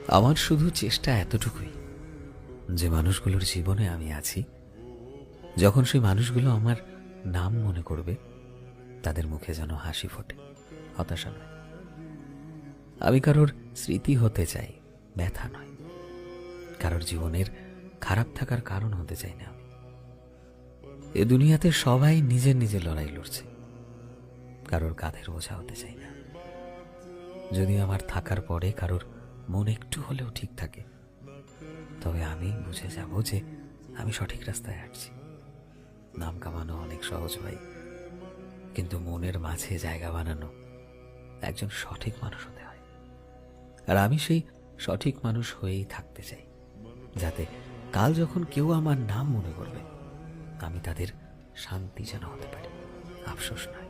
আমার শুধু চেষ্টা এতটুকুই যে মানুষগুলোর জীবনে আমি আছি, যখন সেই মানুষগুলো আমার নাম মনে করবে তাদের মুখে যেন হাসি ফোটে, হতাশা নয়। আমি কারোর স্মৃতি হতে চাই, ব্যথা নয়। কারোর জীবনের খারাপ থাকার কারণ হতে চাই না আমি। এ দুনিয়াতে সবাই নিজের নিজের লড়াই লড়ছে, কারোর কাঁধের বোঝা হতে চাই না। যদি আমার থাকার পরে কারোর মন একটু হলেও ঠিক থাকে, তবে আমি বুঝে যাব যে আমি সঠিক রাস্তায় হাঁটছি। নাম কামানো অনেক সহজ ভাই, কিন্তু মনের মাঝে জায়গা বানানো একজন সঠিক মানুষ হতে হয়। আর আমি সেই সঠিক মানুষ হয়েই থাকতে চাই, যাতে কাল যখন কেউ আমার নাম মনে করবে আমি তাদের শান্তি যেন হতে পারি, আফসোস নয়।